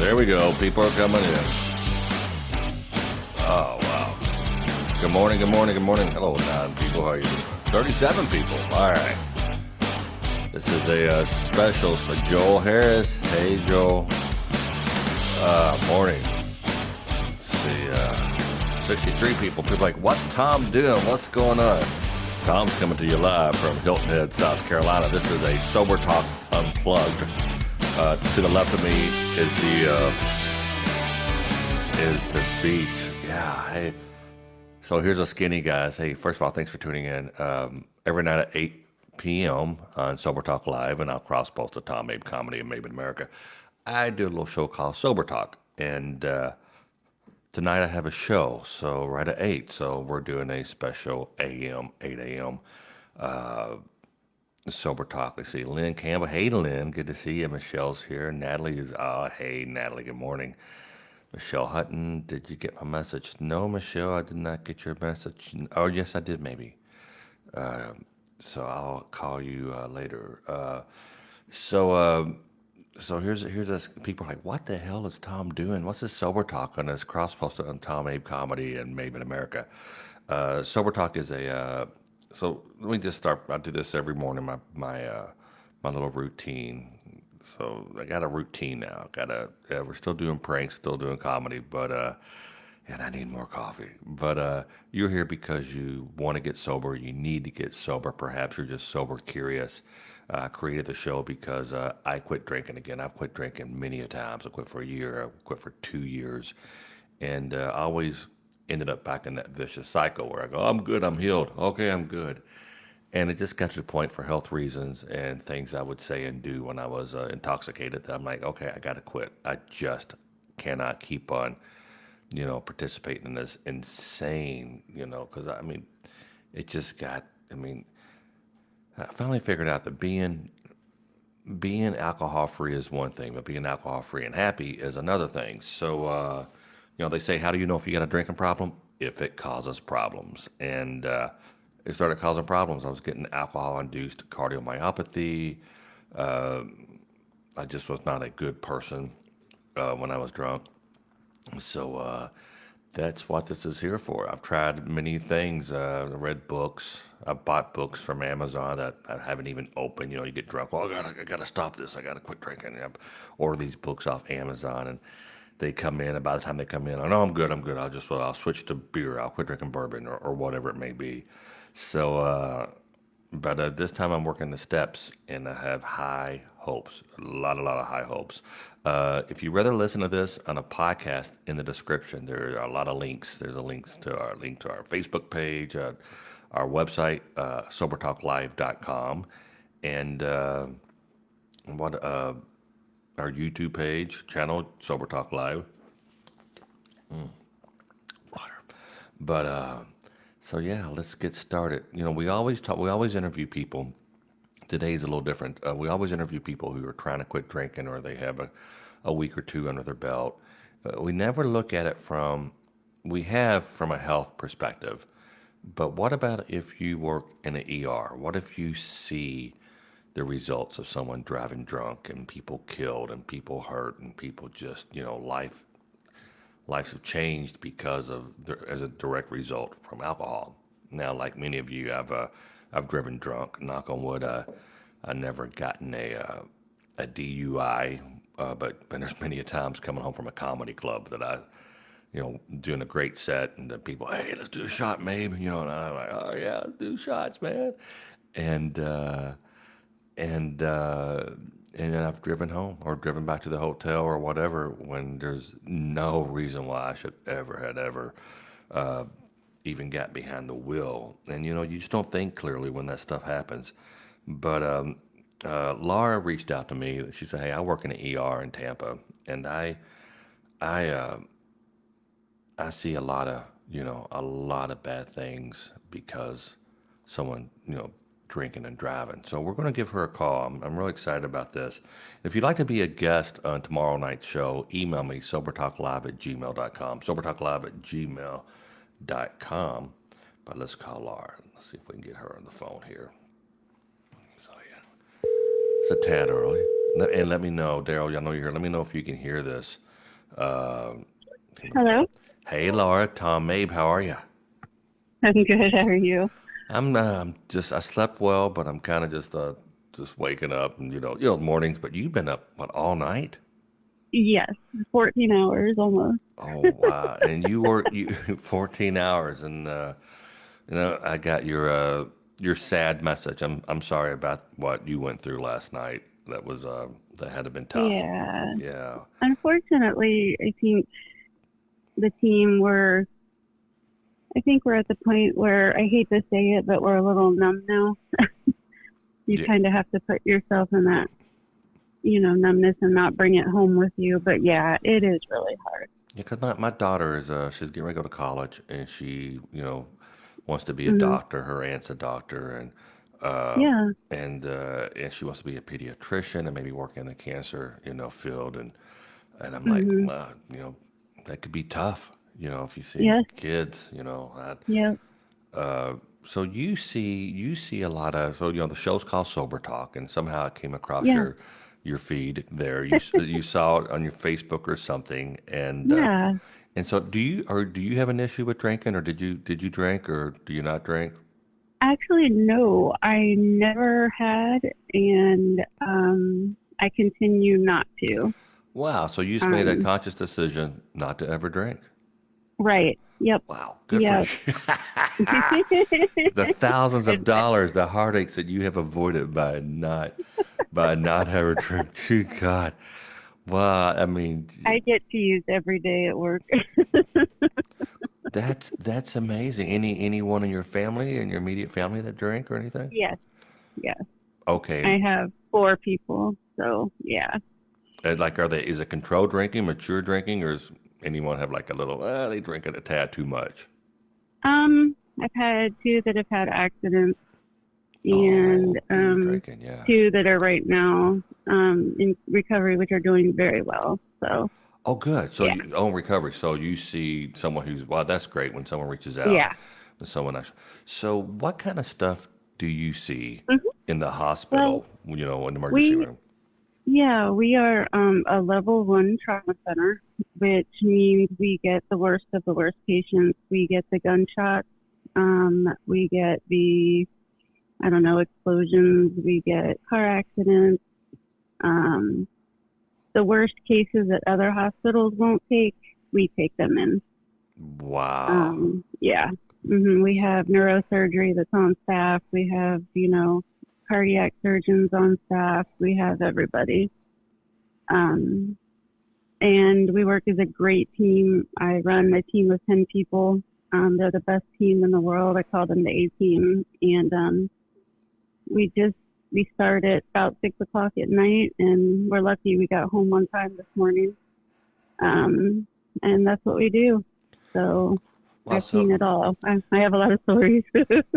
There we go. People are coming in. Oh, wow. Good morning, good morning, good morning. Hello, 9 people. How are you doing? 37 people. All right. This is a special for Joel Harris. Hey, Joel. Morning. Let's see, 63 people. People like, what's Tom doing? What's going on? Tom's coming to you live from Hilton Head, South Carolina. This is a Sober Talk Unplugged. To the left of me is the beach. Yeah, hey. So here's a skinny guys. Hey, first of all, thanks for tuning in. Every night at 8 p.m. on Sober Talk Live, and I'll cross-post to Tom Mabe Comedy and Mabe in America. I do a little show called Sober Talk, and tonight I have a show, so right at 8. So we're doing a special 8 a.m. Sober Talk. Let's see, Lynn Campbell. Hey, Lynn, good to see you. Michelle's here. Natalie is, hey, Natalie, good morning. Michelle Hutton, did you get my message? No, Michelle, I did not get your message. Oh, yes, I did, maybe. So I'll call you later. So here's this. People are like, what the hell is Tom doing? What's this Sober Talk on this cross-posted on Tom Mabe Comedy and Mabe in America? Sober Talk is a so let me just start. I do this every morning. My little routine. So I got a routine now. We're still doing pranks, still doing comedy, but and I need more coffee. But you're here because you want to get sober. You need to get sober. Perhaps you're just sober curious. I created the show because I quit drinking again. I've quit drinking many a times. I quit for a year. I quit for 2 years, and I always ended up back in that vicious cycle where I go, I'm good, I'm healed. Okay, I'm good. And it just got to the point for health reasons and things I would say and do when I was intoxicated that I'm like, okay, I got to quit. I just cannot keep on, participating in this insane, because I mean, it just got, I finally figured out that being alcohol free is one thing, but being alcohol free and happy is another thing. So, they say, how do you know if you got a drinking problem? If it causes problems. And it started causing problems. I was getting alcohol-induced cardiomyopathy. I just was not a good person when I was drunk. So that's what this is here for. I've tried many things. I read books. I bought books from Amazon that I haven't even opened. You get drunk. Oh, I gotta stop this. I gotta quit drinking. I order these books off Amazon, and they come in, and by the time they come in, I know I'm good. I'll switch to beer. I'll quit drinking bourbon or whatever it may be. So, but this time I'm working the steps, and I have high hopes, a lot of high hopes. If you rather listen to this on a podcast, in the description, there are a lot of links. There's a link to our Facebook page, our website, sobertalklive.com, and our YouTube page, channel, Sober Talk Live. Water. But, so yeah, let's get started. We always interview people. Today's a little different. We always interview people who are trying to quit drinking or they have a week or two under their belt. We never look at it from a health perspective. But what about if you work in an ER? What if you see the results of someone driving drunk and people killed and people hurt and people just, lives have changed because as a direct result from alcohol. Now, like many of you, I've driven drunk. Knock on wood, I never gotten a DUI, but there's many a times coming home from a comedy club that I, doing a great set, and the people, hey, let's do a shot, Mabe, and I'm like, oh yeah, let's do shots, man, and then I've driven home or driven back to the hotel or whatever when there's no reason why I should ever even got behind the wheel. And you just don't think clearly when that stuff happens. But Laura reached out to me. She said, "Hey, I work in an ER in Tampa, and I see a lot of bad things because someone drinking and driving." So we're going to give her a call. I'm really excited about this. If you'd like to be a guest on tomorrow night's show, email me, sobertalklive@gmail.com, sobertalklive@gmail.com. But let's call Laura. Let's see if we can get her on the phone here. So yeah, it's a tad early. And let me know, Daryl, I know you're here. Let me know if you can hear this. Uh, Hello. hey, Laura, Tom Mabe, how are you? I'm good. How are you? I'm just I slept well, but I'm kind of just waking up and mornings. But you've been up what all night? Yes, 14 hours almost. Oh wow! And you work you 14 hours, and I got your sad message. I'm sorry about what you went through last night. That had to been tough. Yeah. Yeah. Unfortunately, I think the team were, I think we're at the point where I hate to say it, but we're a little numb now. You Yeah. kind of have to put yourself in that, numbness and not bring it home with you. But yeah, it is really hard. Yeah, because my daughter is she's getting ready to go to college, and she wants to be a Hmm. doctor. Her aunt's a doctor, uh, Yeah. and she wants to be a pediatrician and maybe work in the cancer field. And I'm like, Hmm. that could be tough. If you see Yes. kids, Yep. uh, so you see a lot of the show's called Sober Talk, and somehow it came across Yeah. your feed there. You saw it on your Facebook or something, Yeah. and so do you have an issue with drinking, or did you drink, or do you not drink? Actually, no, I never had, and I continue not to. Wow, so you just made a Um, conscious decision not to ever drink. right. Yep. Wow, good for Yep. you. The thousands of And dollars, the heartaches that you have avoided by not having drink. Gee, God. Well, I mean, I get teased every day at work. that's amazing. Anyone in your family, in your immediate family that drink or anything? Yes. Yes. Okay. I have four people. So yeah. Like, is it controlled drinking, mature drinking, or does anyone have like a little, they drink it a tad too much? I've had two that have had accidents and Oh, beer drinking, yeah. two that are right now in recovery, which are doing very well. So Oh, good. So yeah. you own recovery. So you see someone who's, wow, that's great when someone reaches out, Yeah. when someone actually. So what kind of stuff do you see Mhm. in the Well, hospital, in the emergency we room? yeah, we are a level one trauma center, which means we get the worst of the worst patients. We get the gunshots, we get the, I don't know, explosions, we get car accidents, um, the worst cases that other hospitals won't take, we take them in. Wow. Yeah. We have neurosurgery that's on staff. We have, cardiac surgeons on staff. We have everybody. Um, and we work as a great team. I run a team of 10 people. They're the best team in the world. I call them the A team. And we just we start at about 6 o'clock at night, and we're lucky we got home on time this morning. Um, and that's what we do. So Wow. I've seen So, it all. I have a lot of stories.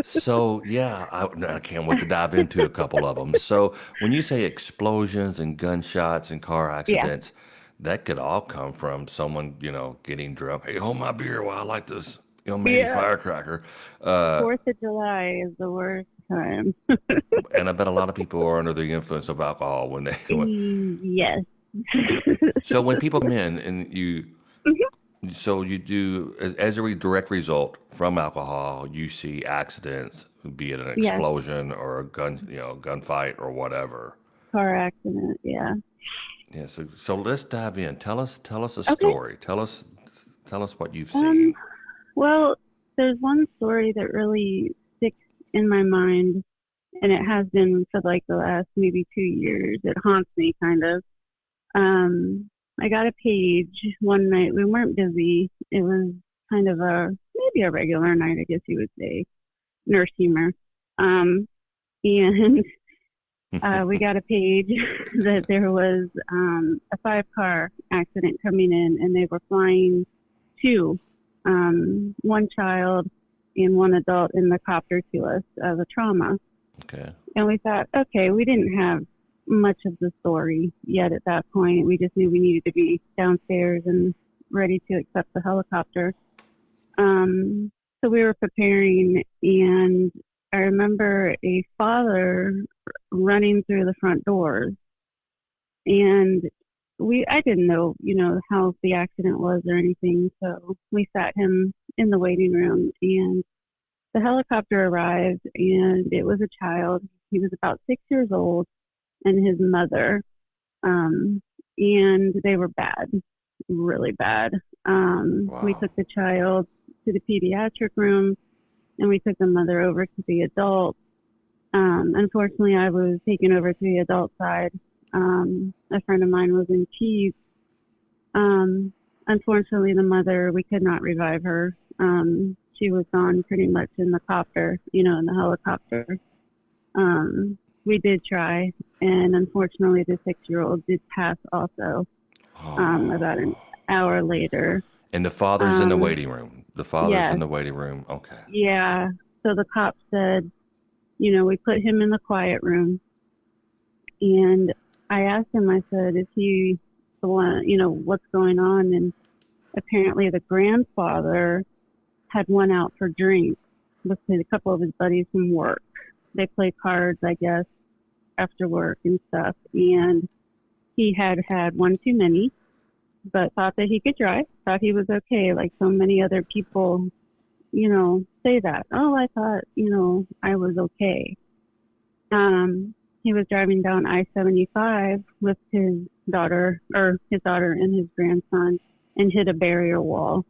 so yeah, I can't wait to dive into a couple of them. So when you say explosions and gunshots and car Yeah, accidents, that could all come from someone, getting drunk. Hey, hold my beer while I light this, maybe yeah. firecracker. Uh, 4th of July is the worst time. and I bet a lot of people are under the influence of alcohol when they. Yes. So when people come in and so you do as a direct result from alcohol, you see accidents, be it an Yes. explosion or a gunfight or whatever. Car accident. Yeah. Yeah. So let's dive in. Tell us a Okay. story. Tell us what you've Um. seen. Well, there's one story that really sticks in my mind, and it has been for like the last maybe 2 years. It haunts me kind of. Um. I got a page one night. We weren't busy. It was kind of a maybe a regular night, I guess you would say, nurse humor. Um. And we got a page that there was a five-car accident coming in, and they were flying two, one child and one adult in the copter to us as a trauma. Okay. And we thought, okay, we didn't have much of the story yet at that point. We just knew we needed to be downstairs and ready to accept the helicopter. Um, so we were preparing, and I remember a father running through the front doors, and I didn't know, how the accident was or anything. So we sat him in the waiting room, and the helicopter arrived, and it was a child. He was about 6 years old, and his mother. Um, and they were bad, really bad. We Wow. took the child to the pediatric room, and we took the mother over to the adult. Unfortunately, I was taken over to the adult side. A friend of mine was in Keys. Unfortunately, the mother, we could not revive her. She was gone pretty much in the copter, in the helicopter. Um, we did try, and unfortunately, the 6 year old did pass also about an Oh. hour later. And the father's in the Um, waiting room. The father's in yes, the waiting room. Okay. yeah. So the cop said, we put him in the quiet room, and I asked him, I said, is he the one, what's going on? And apparently the grandfather had went out for drinks with a couple of his buddies from work. They play cards, I guess, after work and stuff. And he had had one too many, but thought that he could drive, thought he was okay, like so many other people, say that. Oh, I thought, I was okay. Um, he was driving down I-75 with his daughter and his grandson, and hit a barrier wall.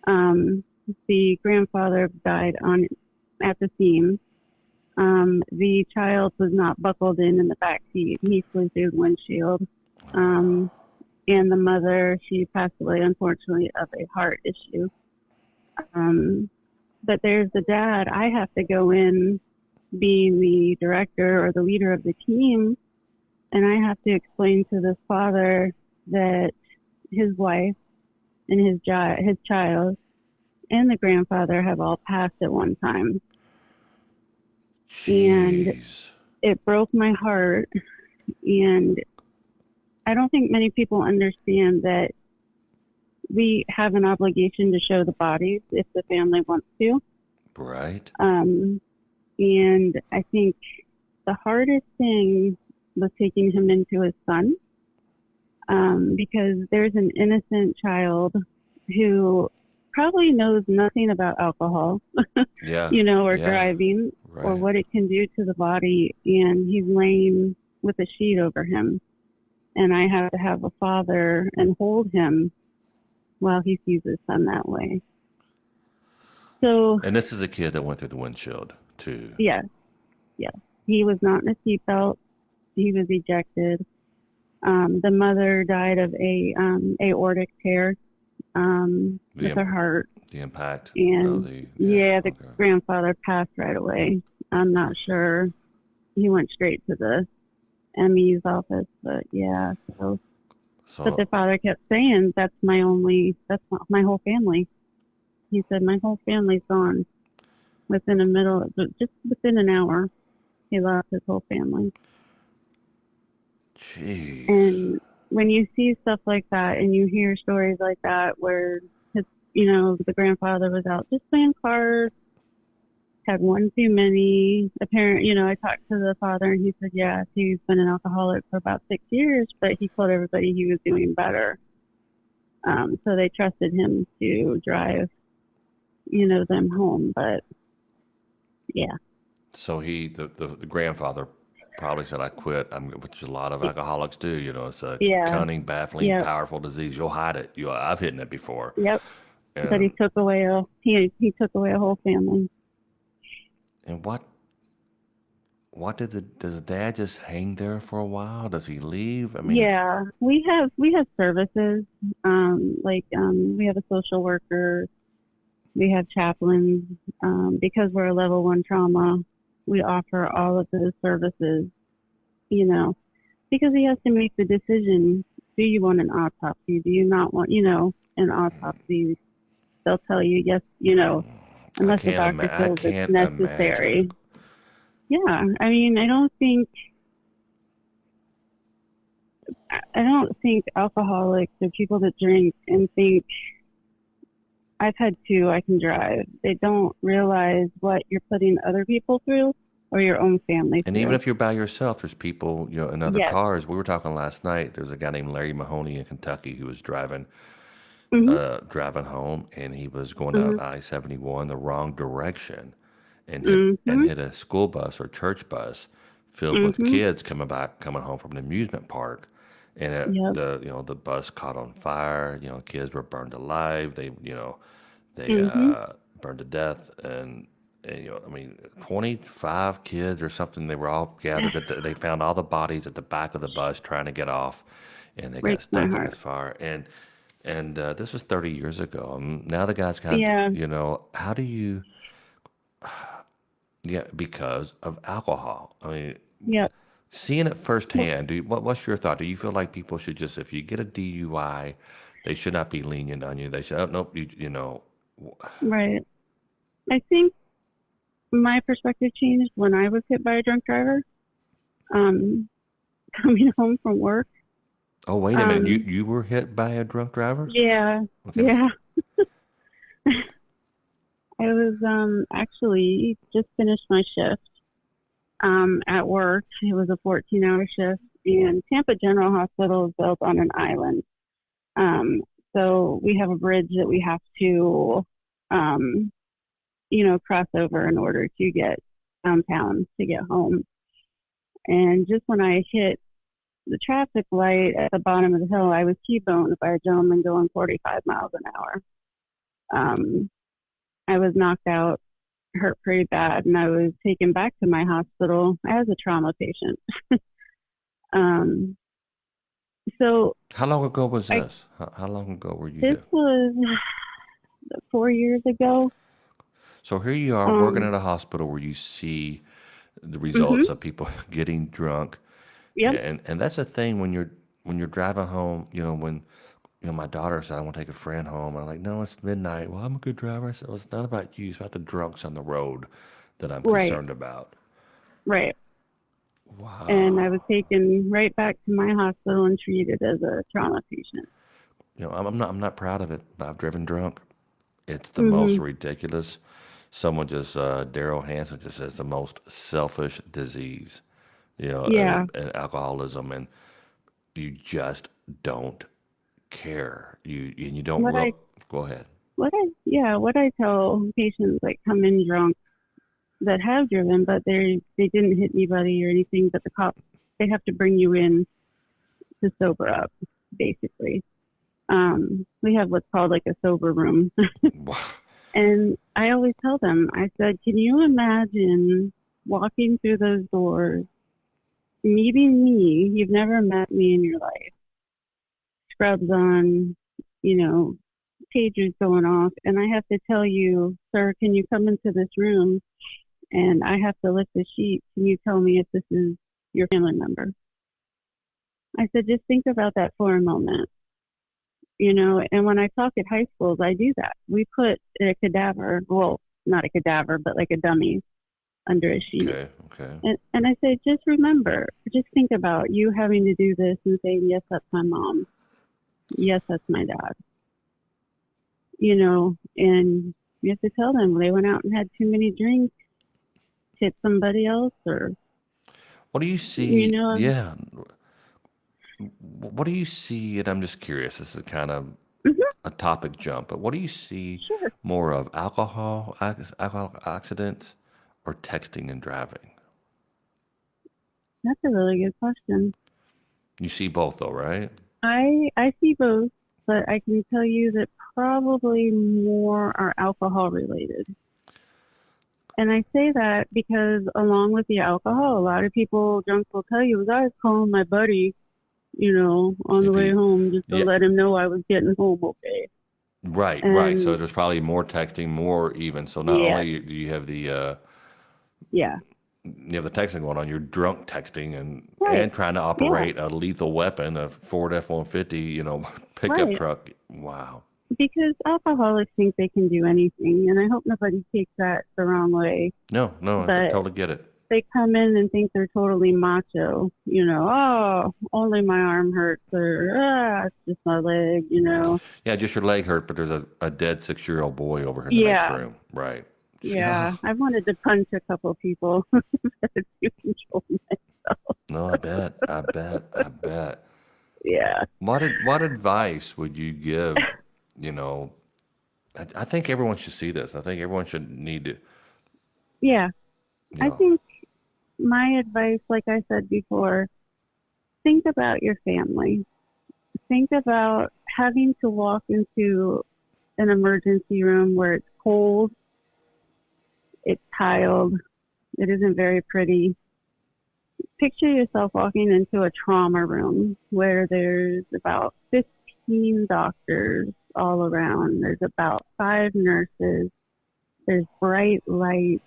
Um, the grandfather died on at the scene. The child was not buckled in the back seat. He flew through the windshield. Um, and the mother, she passed away, unfortunately, of a heart issue. Um, but there's the dad. I have to go in being the director or the leader of the team, and I have to explain to this father that his wife and his child and the grandfather have all passed at one time. And Jeez. it broke my heart. And I don't think many people understand that we have an obligation to show the bodies if the family wants to. Right? Um, and I think the hardest thing was taking him into his son, because there's an innocent child who probably knows nothing about alcohol, Yeah. or Yeah. driving or Right. what it can do to the body. And he's laying with a sheet over him. And I have to have a father and hold him while he sees his son that way. So, And this is a kid that went through the windshield too. yeah, yeah. He was not in a seatbelt. He was ejected. The mother died of a aortic tear The with her heart. the impact of And the yeah. yeah, the Okay. grandfather passed right away. I'm not sure. He went straight to the ME's office, but yeah. So, but the So father kept saying, that's not my whole family. He said, my whole family's gone just within an hour. He lost his whole family. jeez. And when you see stuff like that and you hear stories like that where the grandfather was out just playing cards, had one too many. I talked to the father and he said, yes, he's been an alcoholic for about 6 years, but he told everybody he was doing better. So they trusted him to drive, them home. But yeah, So the grandfather probably said, I quit. Which a lot of alcoholics do. It's a yeah, cunning, baffling, yep, powerful disease. You'll hide it. I've hidden it before. yep. But And he took away a whole family. and what does the dad just hang there for a while? Does he leave? I mean, Yeah, we have services. We have a social worker. We have chaplains. Because we're a level one trauma, we offer all of those services. You know, because he has to make the decision. Do you want an autopsy? Do you not want, an autopsy? They'll tell you yes, unless the doctor I feels it's can't imagine. necessary. Yeah, I mean, I don't think alcoholics or people that drink and think I've had two, I can drive. They don't realize what you're putting other people through or your own family And even through. if you're by yourself, there's people, in other Yes. cars. We were talking last night. There's a guy named Larry Mahoney in Kentucky who was Mhm. driving home, and he was going down Mhm. I-71 the wrong direction, and Mhm. hit a school bus or church bus filled with Mhm. kids coming home from an amusement park, and Yep. the bus caught on fire. Kids were burned alive. They Mhm. burned to death, and, I mean, 25 kids or something. They were all gathered they found all the bodies at the back of the bus trying to get off, and they got Breaks my stuck in this heart. fire. And this was 30 years ago. Now the guy's kind of, Yeah. how do you, yeah, because of alcohol. I mean, Yep. seeing it Well, firsthand, what's your thought? Do you feel like people should just, if you get a DUI, they should not be lenient on you? They should, oh, nope, right. I think my perspective changed when I was hit by a drunk driver. Um, coming home from work. oh, wait a minute, Um, you were hit by a drunk driver? yeah. Okay. Yeah. I was actually just finished my shift at work. It was a 14-hour shift, and Tampa General Hospital is built on an island. Um, so we have a bridge that we have to, um, cross over in order to get downtown to get home. And just when I hit the traffic light at the bottom of the hill, I was T-boned by a gentleman going 45 miles an hour. Um, I was knocked out, hurt pretty bad, and I was taken back to my hospital as a trauma patient. Um, so How long ago was I this? How long ago were you this hit? was 4 years ago. So here you are working Um, at a hospital where you see the mhm, results of people getting drunk, yep, and that's the thing when you're driving home. When my daughter said I want to take a friend home, I'm like, no, it's midnight. Well, I'm a good driver. So it's not about you. It's about the drunks on the road that I'm right, concerned about. right. And I was Wow. taken right back to my hospital and treated as a trauma patient. I'm not proud of it, but I've driven drunk. It's the most Mhm. ridiculous. Someone just Daryl Hansen just says the most selfish disease. Yeah. And alcoholism, and you just don't care. You don't What I real. Go ahead. what I tell patients like come in drunk that have driven, but they didn't hit anybody or anything, but the cops they have to bring you in to sober up, basically. We have what's called like a sober room. And I always tell them, I said, can you imagine walking through those doors, meeting me? You've never met me in your life. Scrubs on, you know, pagers going off. And I have to tell you, sir, can you come into this room? And I have to lift the sheet. Can you tell me if this is your family member? I said, just think about that for a moment. And when I talk at high schools, I do that. We put a cadaver, well, not a cadaver, but like a dummy under a sheet. Okay. Okay. And I say, just remember, just think about you having to do this and saying, yes, that's my mom. Yes, that's my dad. And you have to tell them they went out and had too many drinks, hit somebody else, or, What do you you see? know, Yeah. What do you see? And I'm just curious. This is kind of mhm, a topic jump, but what do you see sure. more of, alcohol accidents, or texting and driving? That's a really good question. You see both, though, right? I see both, but I can tell you that probably more are alcohol related. And I say that because along with the alcohol, a lot of people drunk will tell you, I was calling my buddy, on the If way you, home just to yeah, let him know I was getting home okay. right, right. So And there's probably more texting, more even. So not yes, only do you have yeah, the texting going on, you're drunk texting right, and trying to yeah, operate a lethal weapon, a Ford F-150, pickup right. truck. Wow. Because alcoholics think they can do anything, and I hope nobody takes that the wrong way. No, no, I But totally get it. they come in and think they're totally macho, oh, only my arm hurts, or it's just my leg. Yeah, just your leg hurt, but there's a dead 6-year-old boy over here in the next Yeah, room. Right. Yeah, Yeah. I wanted to punch a couple people to control myself. No, I bet. I bet. I bet. Yeah, What advice would you give? You know, I think everyone should see this. I think everyone should need to, yeah. you I know, think my advice, like I said before, think about your family. Think about having to walk into an emergency room where it's cold, it's tiled, it isn't very pretty. Picture yourself walking into a trauma room where there's about 15 doctors all around. There's about 5 nurses. There's bright lights.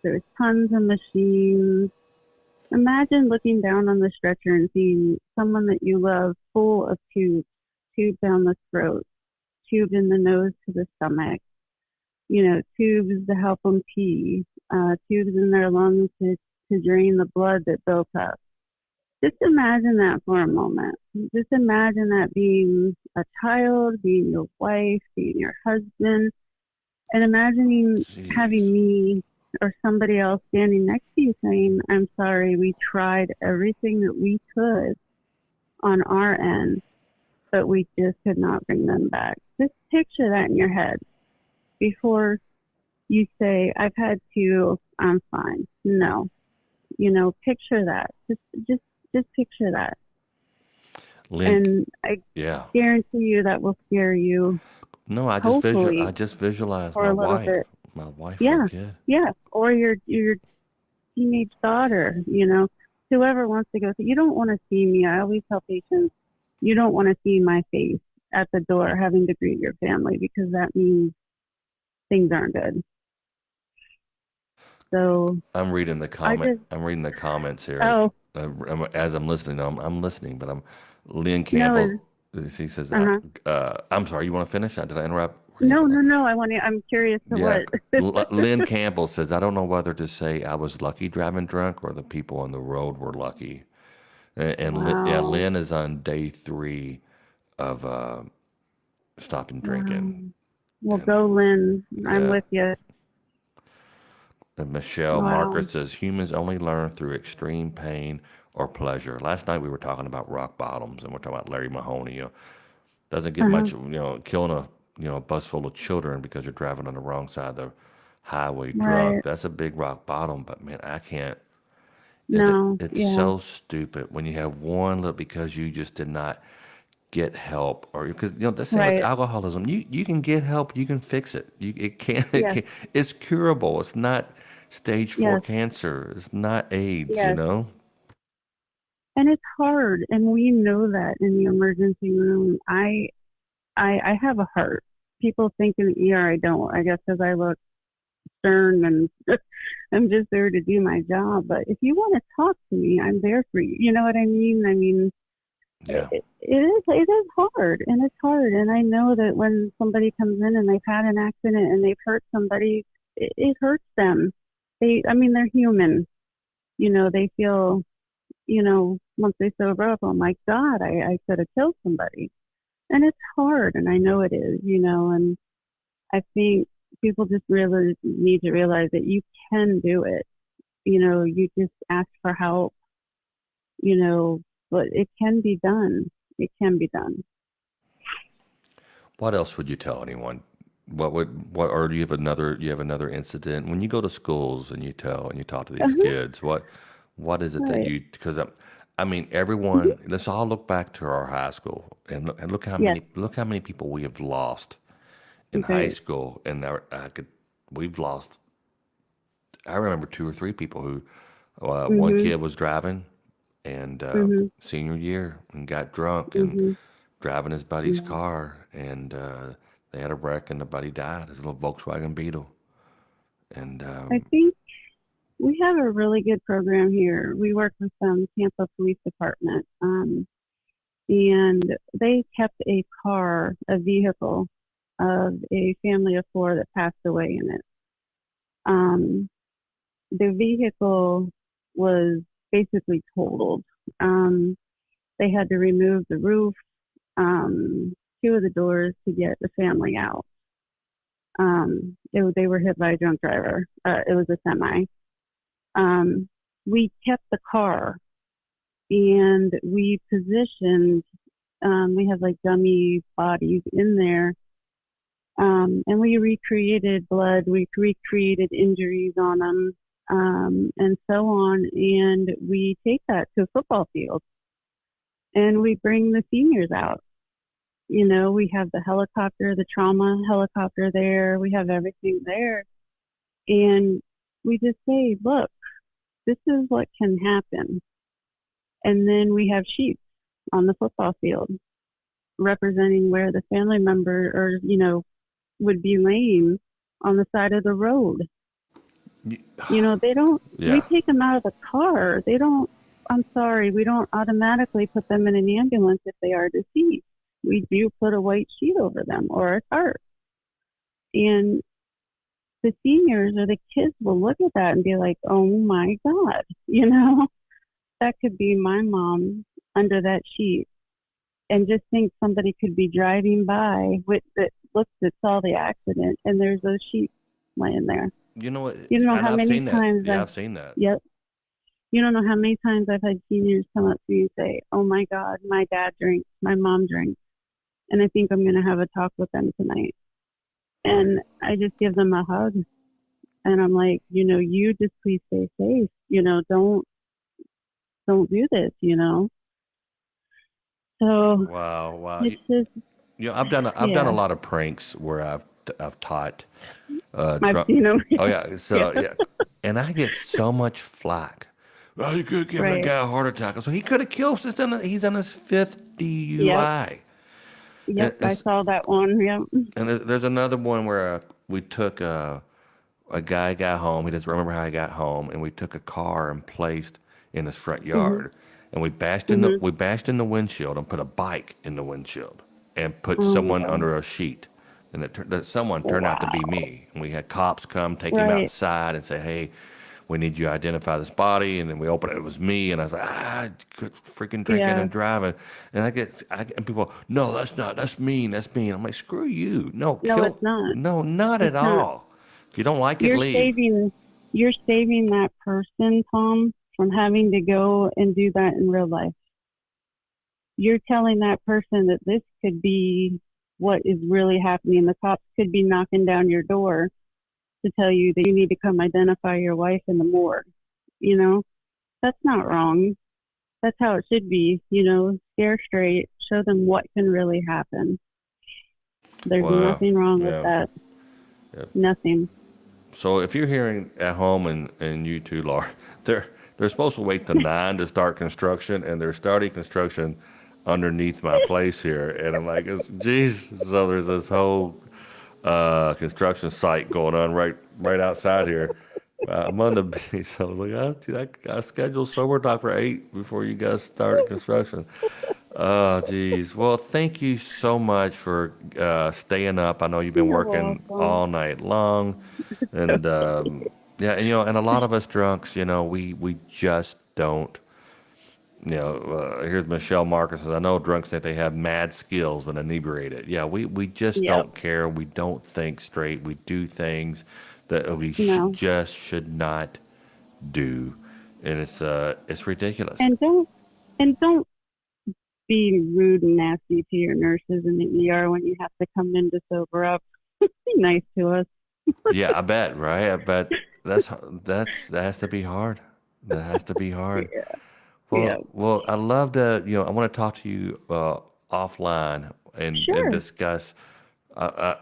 There's tons of machines. Imagine looking down on the stretcher and seeing someone that you love full of tubes, tube down the throat, tube in the nose to the stomach, tubes to help them pee, tubes in their lungs to drain the blood that built up. Just imagine that for a moment. Just imagine that being a child, being your wife, being your husband, and imagining having jeez. me or somebody else standing next to you saying, I'm sorry, we tried everything that we could on our end, but we just could not bring them back. Just picture that in your head before you say, I've had two, I'm fine. No, picture that. Just picture that. Lynn, And I yeah. guarantee you that will scare you, No, I hopefully, just visualized for my a little wife. bit. My wife or Yeah, kid. yeah. Or your teenage daughter, whoever wants to go. You don't want to see me. I always tell patients, you don't want to see my face at the door having to greet your family because that means things aren't good. So I just, I'm reading the comments here. oh, As I'm listening, I'm listening, but I'm Lynn no, Campbell. He says, uh-huh. I'm sorry, you want to finish? Did I interrupt? Where are you No, going? no, no. I'm curious to Yeah. what. Lynn Campbell says, I don't know whether to say I was lucky driving drunk or the people on the road were lucky. Yeah, Wow. Lynn is on day 3 of stopping Wow. drinking. Well, And go, Lynn. I'm yeah, with you. and Michelle Wow. Margaret says humans only learn through extreme pain or pleasure. Last night we were talking about rock bottoms, and we're talking about Larry Mahoney. Doesn't get Uh-huh. much, killing a bus full of children because you're driving on the wrong side of the highway drunk. Right. That's a big rock bottom. But man, I can't. No. It's Yeah. so stupid when you have one look because you just did not get help, or because the same with Right. alcoholism. You can get help, you can fix it. It Yes. can it's curable. It's not stage 4 Yes. cancer. It's not AIDS. Yes. And it's hard, and we know that in the emergency room. I have a heart. People think in the ER I don't. I guess because I look stern and I'm just there to do my job. But if you want to talk to me, I'm there for you. You know what I mean? I mean, Yeah. it is hard, and it's hard. And I know that when somebody comes in and they've had an accident and they've hurt somebody, it hurts them. I mean, they're human. They feel, once they sober up, oh my God, I could have killed somebody. And it's hard, and I know it is, and I think people just really need to realize that you can do it. You just ask for help, you know, but it can be done. It can be done. What else would you tell anyone? Or do you have another incident when you go to schools and you talk to these Uh-huh. kids? What is it that Right. because I mean, Mhm. everyone, let's all look back to our high school and Yes. look how many people we have lost in high Right. school. And we've lost, I remember 2 or 3 people who, one Mhm. kid was driving and Mhm. senior year and got drunk and Mhm. driving his buddy's Yeah. car, and they had a wreck, and the buddy died. His little Volkswagen Beetle, and I think we have a really good program here. We work with Tampa Police Department, and they kept a vehicle of a family of 4 that passed away in it. Um, the vehicle was basically totaled. Um, they had to remove the roof, 2 of the doors to get the family out. They were hit by a drunk driver. It was a semi. Um, we kept the car and we positioned. We had like dummy bodies in there, and we recreated blood. We recreated injuries on them, and so on. And we take that to a football field, and we bring the seniors out. We have the helicopter, the trauma helicopter there. We have everything there. And we just say, look, this is what can happen. And then we have sheep on the football field representing where the family member or, would be laying on the side of the road. They don't, we Yeah. take them out of the car. They don't, I'm sorry, we don't automatically put them in an ambulance if they are deceased. We do put a white sheet over them or a tarp. And the seniors or the kids will look at that and be like, oh my God, that could be my mom under that sheet. And just think somebody could be driving by with that looks that saw the accident and there's those sheep laying there. You know what? You don't know And how I've many seen that. times Yeah, I've, I've seen that. yep, you don't know how many times I've had seniors come up to me and say, oh my God, my dad drinks, my mom drinks. And I think I'm going to have a talk with them tonight. And I just give them a hug. And I'm like, you just please stay safe. Don't do this. So Wow, wow. it's just, I've done a yeah, lot of pranks where I've taught I've drunk. seen them. Oh yeah, Yeah, so yeah, and I get so much flack. Well, you could give that right. guy a heart attack. So he could have killed. He's on his fifth Yep. DUI. Yep. And, I saw that one. Yep. there's another one where we took a guy got home. He doesn't remember how he got home, and we took a car and placed in his front Mhm. yard, and Mhm. we bashed in the windshield and put a bike in the windshield, and put Oh someone yeah. under a sheet, and that someone turned out to be Wow. me. And we had cops come, take him Right. outside, and say, "Hey, we need you to identify this body." And then we open it, it was me, and I was like, quit freaking drinking Yeah. and driving. And and people, no, that's mean, that's mean. I'm like, screw you, no, No, it's not. no, not It's at not. all. If you don't like it, You're leave. saving. You're saving that person, Tom, from having to go and do that in real life. You're telling that person that this could be what is really happening. The cops could be knocking down your door to tell you that you need to come identify your wife in the morgue. You know, that's not wrong. That's how it should be. Scare straight, show them what can really happen. There's Wow. nothing wrong with Yeah. that. Yeah. Nothing. So if you're hearing at home and you too, Laura, they're they're supposed to wait till 9 to start construction, and they're starting construction underneath my place here, and I'm like, geez. So there's this whole construction site going on right outside here. I'm on the beach, so I was like, I scheduled sober talk for 8 before you guys started construction. Oh, geez. Well, thank you so much for staying up. I know you've been You're working welcome. all night long, and yeah, and and a lot of us drunks, we just don't. Here's Michelle Marcus says, I know drunks think they have mad skills when inebriated. Yeah, we just Yep. don't care. We don't think straight. We do things that we No. just should not do, and it's ridiculous. And don't be rude and nasty to your nurses in the ER when you have to come in to sober up. Be nice to us. Yeah, I bet, right? I bet that has to be hard. That has to be hard. Yeah. Yeah. Well, I love to, I want to talk to you offline and Sure. discuss. Uh,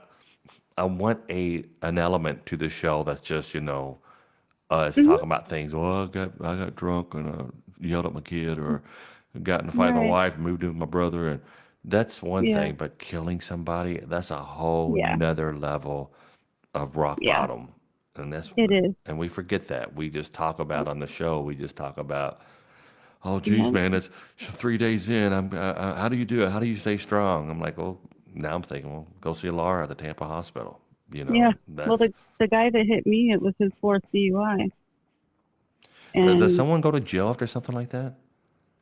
I want an element to the show that's just, us Hmm. talking about things. Oh, I got drunk and yelled at my kid, or got in a fight with my Right. wife and moved in with my brother, and that's one Yeah. thing. But killing somebody, that's a whole Yeah. nother level of rock Yeah. bottom, and It is. we forget that. We just talk about on the show. We just talk about, oh, geez, Yeah. man, it's 3 days in. How do you do it? How do you stay strong? I'm like, well, now I'm thinking, well, go see Laura at the Tampa hospital. Yeah. Well, That's. the guy that hit me, it was his fourth DUI, Does and someone go to jail after something like that?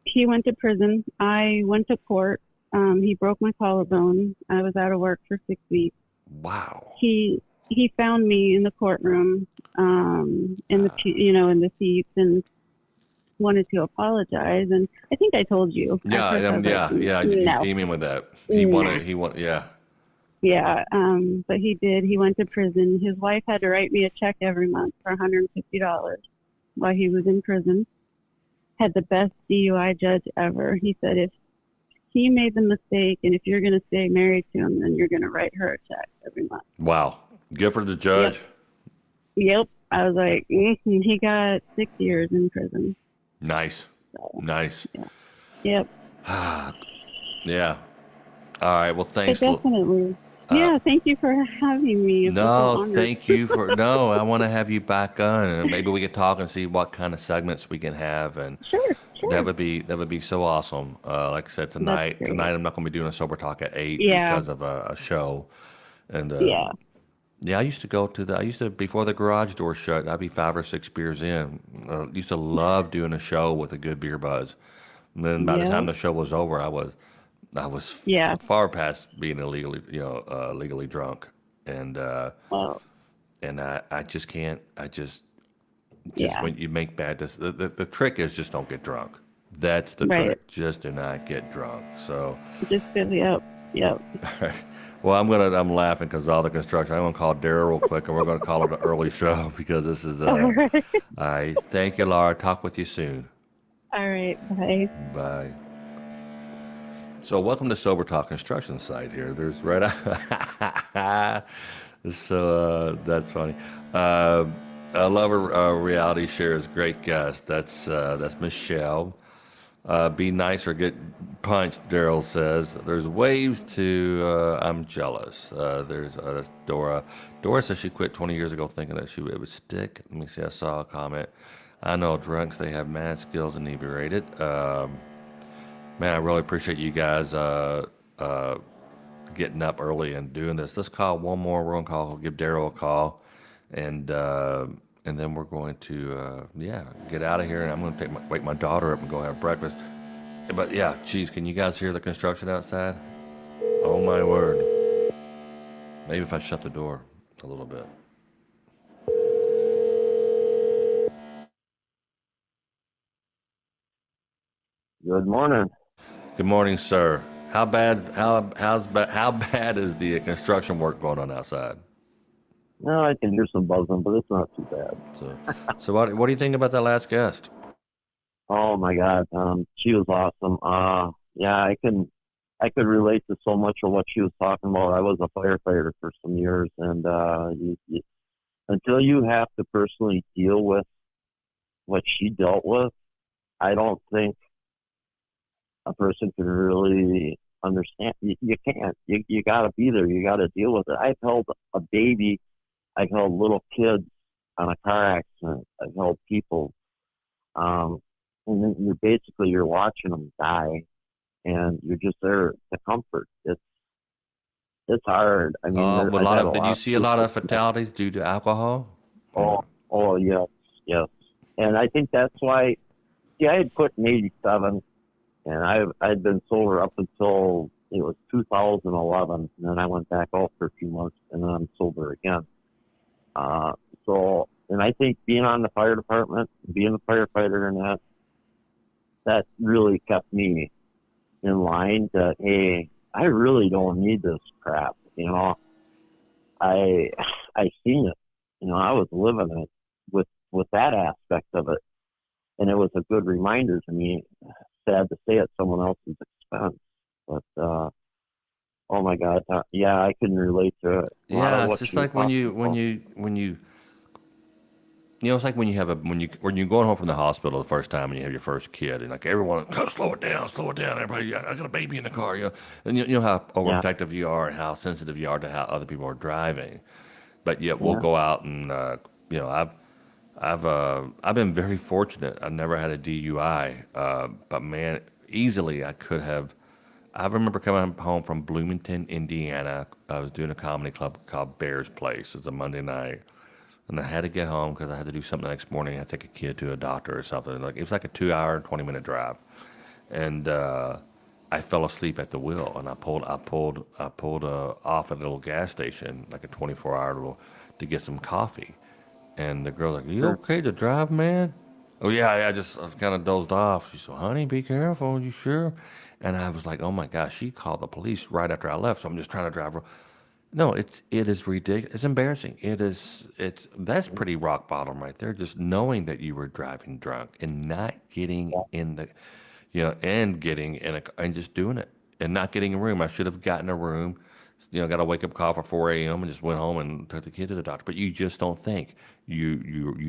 he went to prison. I went to court. He broke my collarbone. I was out of work for 6 weeks. Wow. He he found me in the courtroom, in the in the seats, and wanted to apologize. And I think I told you at Yeah, first. I was like, yeah. You no, came in with that. nah, Yeah. yeah. But he did. He went to prison. His wife had to write me a check every month for $150 while he was in prison. Had the best DUI judge ever. He said if he made the mistake, and if you're going to stay married to him, then you're going to write her a check every month. Wow. Good for the Yep, judge. yep. I was like, he got 6 years in prison. Nice. So Nice. yeah, yep. Yeah. All right. Well, But thanks. definitely, Uh, yeah. Thank you for having me. I feel so no, honored. thank you for, no, I want to have you back on and maybe we could talk and see what kind of segments we can have. And Sure, sure. that would be so awesome. Like I said, That's great. tonight I'm not going to be doing a sober talk at 8 Yeah, because of a show. And, yeah, yeah, I used to, before the garage door shut, I'd be 5 or 6 beers in. Used to love doing a show with a good beer buzz. And then by the time yep, the show was over, I was yeah. far past being illegally, legally drunk. And, Well, I just can't, just yeah. when you make the trick is just don't get drunk. That's the Right. trick. Just do not get drunk. So, Just yep, yep. well, I'm laughing because all the construction. I'm gonna call Daryl real quick, and we're gonna call it an early show because this is All right. I thank you, Laura. Talk with you soon. All right. Bye. Bye. So, welcome to Sober Talk Construction Site here. There's right out. So that's funny. Uh, I love her reality shares. Great guest. That's Michelle. Be nice or get punched, Daryl says. There's waves to I'm jealous. There's Dora. Dora says she quit 20 years ago thinking that it would stick. Let me see, I saw a comment. I know drunks, they have mad skills inebriated. Man, I really appreciate you guys getting up early and doing this. Let's call one more. We're going to give Daryl a call. And, and then we're going to, yeah, get out of here. And I'm going to wake my daughter up and go have breakfast. But yeah, geez, can you guys hear the construction outside? Oh my word. Maybe if I shut the door a little bit. Good morning. Good morning, sir. How bad is the construction work going on outside? No, I can hear some buzzing, but it's not too bad. So, so what do you think about that last guest? Oh my God, she was awesome. Yeah, I could relate to so much of what she was talking about. I was a firefighter for some years, and until you have to personally deal with what she dealt with, I don't think a person can really understand. You can't. You got to be there. You got to deal with it. I've held a baby. I've held little kids on a car accident. I've held people, um, and then you're watching them die, and you're just there to comfort. It's hard. I mean, A I've lot had a of, did you lot of see a lot sleepless of nights. fatalities due to alcohol? Oh, oh yes, yes. And I think that's why. See, I had quit in '87, and I'd been sober up until it was 2011, and then I went back out for a few months, and then I'm sober again. Uh, so, and I think being on the fire department, being a firefighter, and that really kept me in line. That hey, I really don't need this crap. I I seen it. I was living it with that aspect of it, and it was a good reminder to me. Sad to say, at someone else's expense, but oh my God, yeah, I can relate to it. A lot of Yeah, it's what just she was like talking about. it's like when you have when you're going home from the hospital the first time and you have your first kid, and like everyone, "Oh, slow it down, everybody. I got a baby in the car, and you know how Yeah, overprotective you are and how sensitive you are to how other people are driving, but yet we'll yeah, go out and you know, I've been very fortunate. I never had a DUI, but man, easily I could have. I remember coming home from Bloomington, Indiana. I was doing a comedy club called Bear's Place. It's a Monday night, and I had to get home because I had to do something the next morning. I had to take a kid to a doctor or something. Like it was like a 2 hour, 20 minute drive, and I fell asleep at the wheel, and I pulled off at a little gas station, like a 24-hour little to get some coffee. And the girl's like, "Are you Sure. okay to drive, man?" "Oh yeah, yeah, I was kind of dozed off." She said, "Honey, be careful. You sure?" And I was like, "Oh my gosh!" She called the police right after I left, so I'm just trying to drive. No, it is ridiculous. It's embarrassing. It's that's pretty rock bottom right there. Just knowing that you were driving drunk and not getting Yeah. in the, and getting in a and just doing it and not getting a room. I should have gotten a room. Got a wake up call for 4 a.m. and just went home and took the kid to the doctor. But you just don't think. You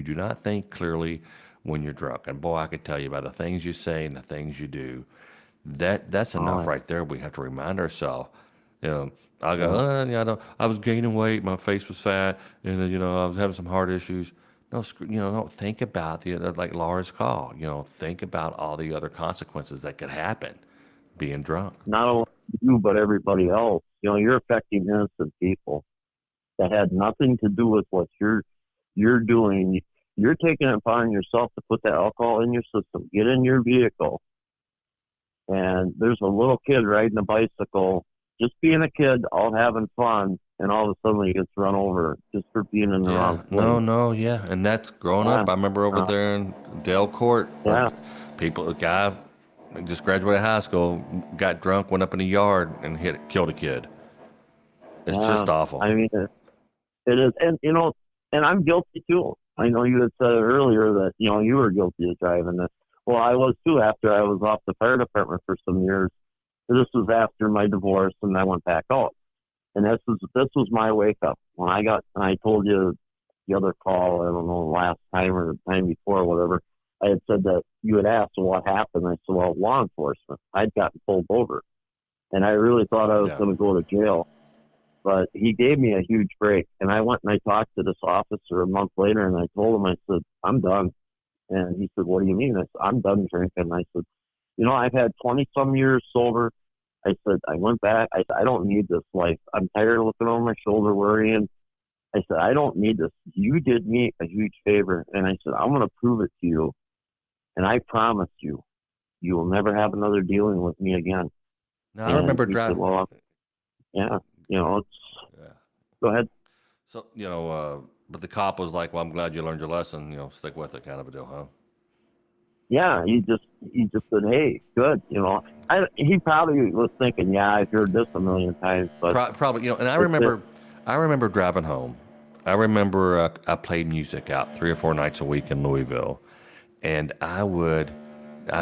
do not think clearly when you're drunk. And boy, I could tell you about the things you say and the things you do. That's enough Oh, right there. We have to remind ourselves. You know, I go, yeah. yeah, I was gaining weight, my face was fat, and then, I was having some heart issues. No, don't think about the other, like Laura's call. Think about all the other consequences that could happen being drunk. Not only you, but everybody else. You're affecting innocent people that had nothing to do with what you're doing. You're taking it upon yourself to put that alcohol in your system. Get in your vehicle, and there's a little kid riding a bicycle, just being a kid, all having fun, and all of a sudden he gets run over just for being in the Yeah, wrong no, place. no, yeah, and that's growing Yeah, up. I remember over uh, there in Dale Court, yeah, a guy just graduated high school, got drunk, went up in the yard and killed a kid. It's yeah. just awful. I mean, it is, and and I'm guilty too. I know you had said earlier that you were guilty of driving this. Well, I was too. After I was off the fire department for some years, this was after my divorce, and I went back out. And this was my wake up when I told you the other call. I don't know, last time or the time before, or whatever. I had said that you had asked, well, what happened? I said, well, law enforcement. I'd gotten pulled over, and I really thought I was Yeah. going to go to jail. But he gave me a huge break, and I went and I talked to this officer a month later, and I told him, I said, I'm done. And he said, what do you mean? I said, I'm done drinking. I said, I've had 20 some years sober. I said, I went back. I said, I don't need this life. I'm tired of looking over my shoulder worrying. I said, I don't need this. You did me a huge favor. And I said, I'm going to prove it to you. And I promise you, you will never have another dealing with me again. Now I And remember he said, driving. well, yeah, Yeah. go ahead. So, but the cop was like, "Well, I'm glad you learned your lesson. Stick with it," kind of a deal, huh? Yeah, he just said, hey, good. He probably was thinking, yeah, I've heard this a million times, but Probably, and it's it. I remember driving home. I remember I played music out 3 or 4 nights a week in Louisville, and I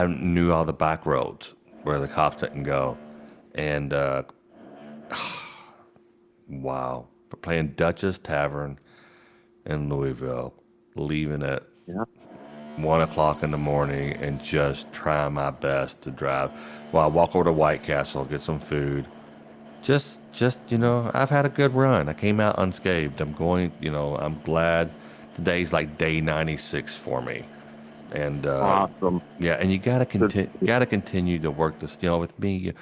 knew all the back roads where the cops didn't go, and wow, playing Dutchess Tavern in Louisville, leaving at Yeah, 1 o'clock in the morning, and just trying my best to drive. Well, I walk over to White Castle, get some food. Just I've had a good run. I came out unscathed. I'm glad today's like day 96 for me. And awesome. yeah, and you gotta Good. continue to work this. With me,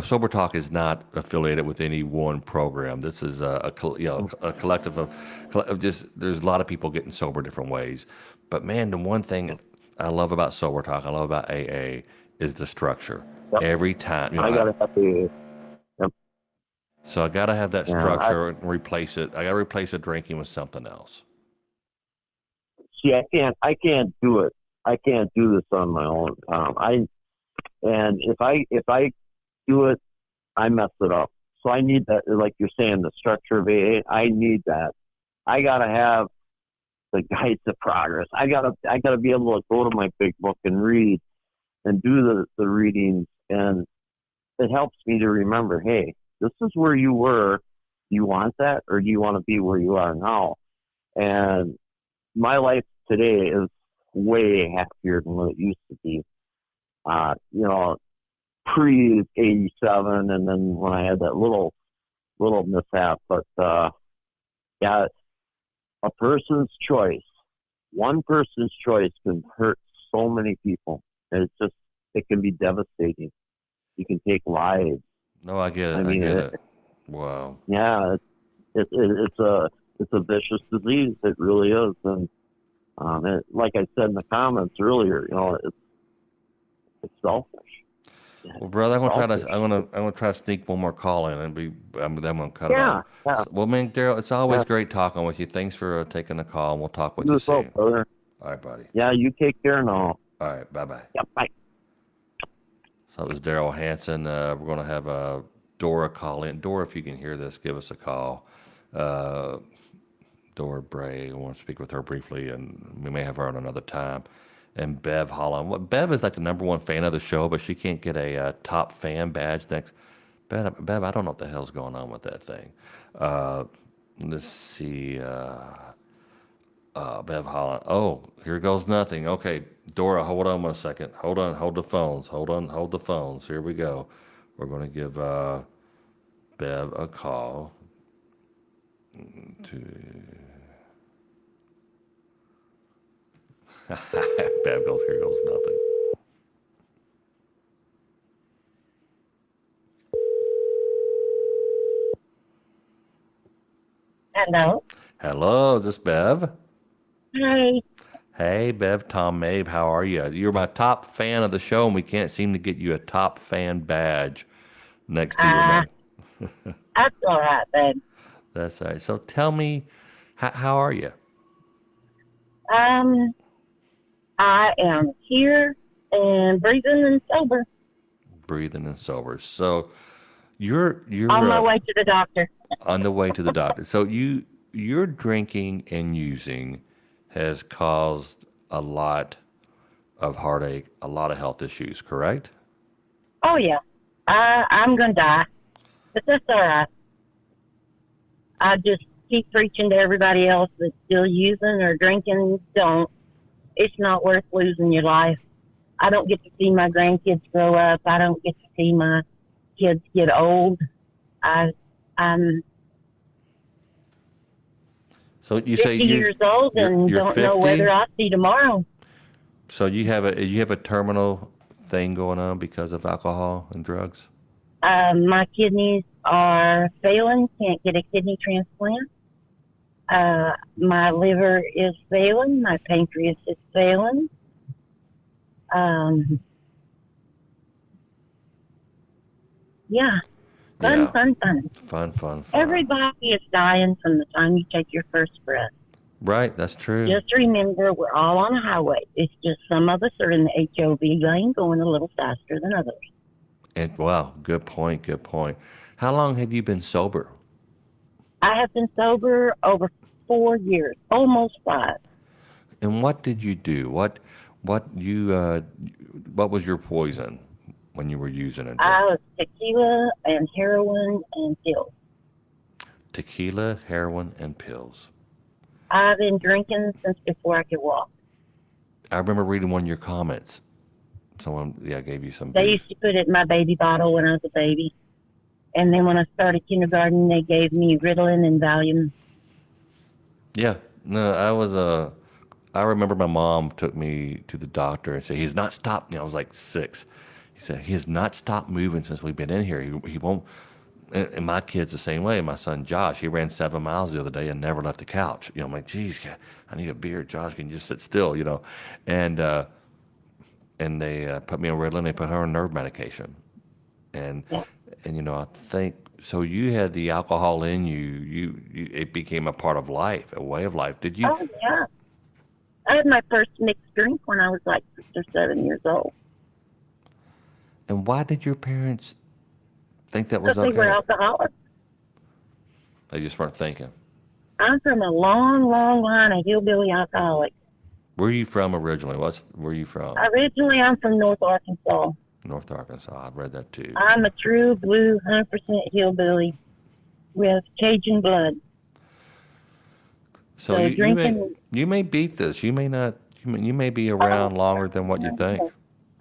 Sober Talk is not affiliated with any one program. This is a collective of just. There's a lot of people getting sober different ways, but man, the one thing I love about Sober Talk, I love about AA, is the structure. Yep. Every time, I got to have to. Yep. so I gotta have that Yeah. structure and replace it. I gotta replace the drinking with something else. See, I can't do it. I can't do this on my own. And if I do it, I mess it up. So I need that, like you're saying, the structure of AA. I need that. I gotta have the guides of progress. I gotta be able to go to my big book and read and do the readings, and it helps me to remember, hey, this is where you were. Do you want that, or do you want to be where you are now? And my life today is way happier than what it used to be. Uh, you know, pre '87, and then when I had that little mishap. But yeah, a person's choice, one person's choice, can hurt so many people, and it can be devastating. You can take lives. No, I get it. I I mean, get it. Wow. yeah, it's a vicious disease. It really is, and like I said in the comments earlier, it's selfish. Well, brother, Selfish. I'm gonna try to sneak one more call in and then I'm gonna cut it off. Yeah, yeah, So, well, man, Daryl, it's always yeah. great talking with you. Thanks for taking the call, and we'll talk with You you as well, soon. brother. All right, buddy. Yeah, you take care now. All right, bye bye. Yeah, bye. So it was Daryl Hanson. We're gonna have Dora call in. Dora, if you can hear this, give us a call. Uh, Dora Bray. I want to speak with her briefly, and we may have her on another time. And Bev Holland. What Bev is like the #1 fan of the show, but she can't get a top fan badge. Next, Bev, I don't know what the hell's going on with that thing. Uh, let's see. Bev Holland. Oh, here goes nothing. Okay, Dora, hold on one second. Hold on, hold the phones. Hold on, hold the phones. Here we go. We're going to give Bev a call. To Bev goes, here goes nothing. Hello. Hello, is this Bev? Hi. Hey, Bev, Tom Mabe, how are you? You're my top fan of the show, and we can't seem to get you a top fan badge next to your name. That's all right, babe. That's all right. So tell me, how are you? I am here and breathing and sober. Breathing and sober. So you're On my way to the doctor. on the way to the doctor. So your drinking and using has caused a lot of heartache, a lot of health issues, correct? Oh yeah. I'm gonna die, but that's all right. I just keep preaching to everybody else that's still using or drinking. Don't. It's not worth losing your life. I don't get to see my grandkids grow up. I don't get to see my kids get old. I'm So you 50 say years old and you're don't know 50? whether I'll see tomorrow. So you have a terminal thing going on because of alcohol and drugs? My kidneys are failing, can't get a kidney transplant. My liver is failing, my pancreas is failing. Yeah, Yeah. fun. Fun. Everybody is dying from the time you take your first breath. Right, that's true. Just remember, we're all on a highway. It's just some of us are in the HOV lane going a little faster than others. And wow, good point. How long have you been sober? I have been sober over 4 years, almost 5. And what did you do? What was your poison when you were using it? I was tequila and heroin and pills. Tequila, heroin, and pills. I've been drinking since before I could walk. I remember reading one of your comments. Someone, gave you some. They booze. used to put it in my baby bottle when I was a baby. And then when I started kindergarten, they gave me Ritalin and Valium. Yeah, no, I remember my mom took me to the doctor and said he's not stopped. I was like 6. He said he has not stopped moving since we've been in here. He won't. And my kid's the same way. My son Josh, he ran 7 miles the other day and never left the couch. I'm like, geez, I need a beer. Josh, can you just sit still? And they put me on Ritalin. They put her on nerve medication, and Yeah. and I think so. You had the alcohol in you. It became a part of life, a way of life. Did you? Oh, yeah. I had my first mixed drink when I was like 6 or 7 years old. And why did your parents think that was Because they were okay? alcoholics. They just weren't thinking. I'm from a long line of hillbilly alcoholics. Where are you from originally? Where are you from? Originally, I'm from North Arkansas. North Arkansas. I've read that too. I'm a true blue 100% hillbilly with Cajun blood. So So you drinking- may beat this. You may not. You may be around longer than what you think.